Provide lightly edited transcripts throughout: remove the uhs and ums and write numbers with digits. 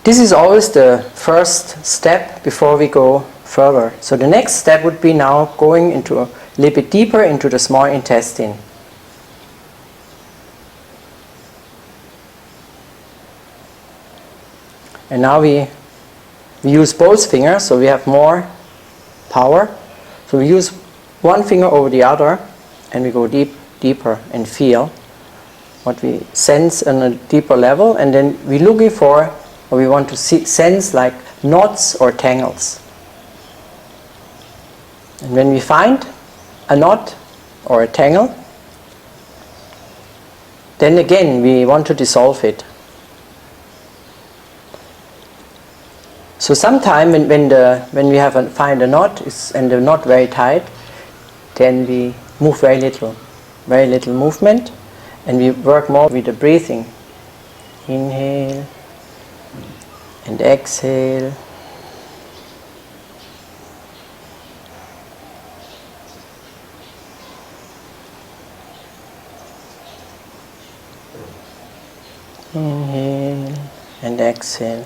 This is always the first step before we go further. So the next step would be now going into a little bit deeper into the small intestine. And now we use both fingers, so we have more power. So we use one finger over the other, and we go deeper and feel what we sense on a deeper level, and then we're looking for, or we want to sense like knots or tangles. And when we find a knot or a tangle, then again we want to dissolve it. So sometime when we find a knot and the knot very tight, then we move very little movement, and we work more with the breathing. Inhale and exhale. Inhale and exhale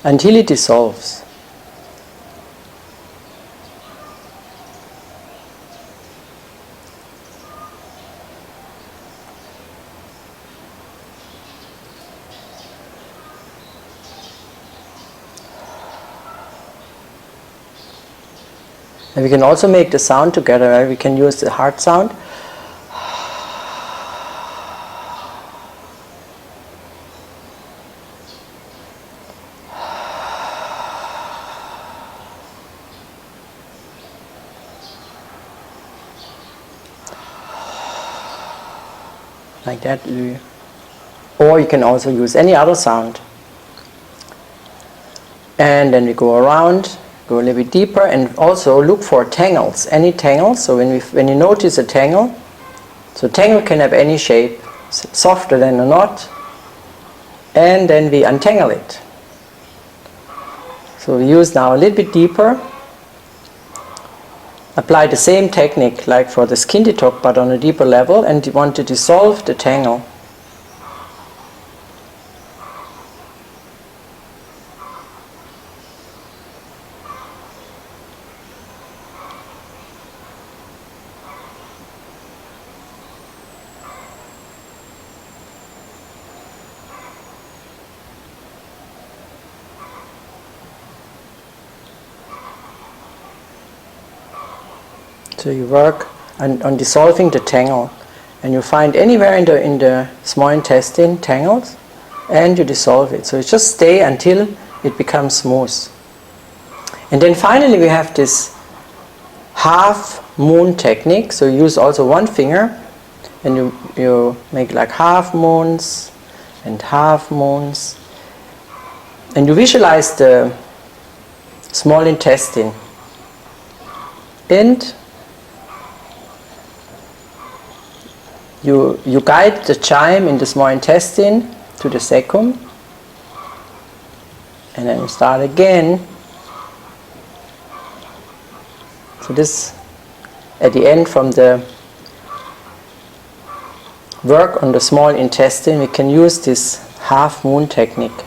until it dissolves. And we can also make the sound together, right? We can use the heart sound. Like that. Or you can also use any other sound. And then we go around, go a little bit deeper, and also look for tangles, any tangles. So when you notice a tangle, so tangle can have any shape, softer than a knot, and then we untangle it. So we use now a little bit deeper, apply the same technique like for the skin detox but on a deeper level, and you want to dissolve the tangle. So you work on dissolving the tangle, and you find anywhere in the small intestine tangles, and you dissolve it. So you just stay until it becomes smooth. And then finally we have this half moon technique. So you use also one finger, and you make like half moons and half moons, and you visualize the small intestine, and you guide the chime in the small intestine to the cecum, and then you start again. So this, at the end, from the work on the small intestine, we can use this half moon technique.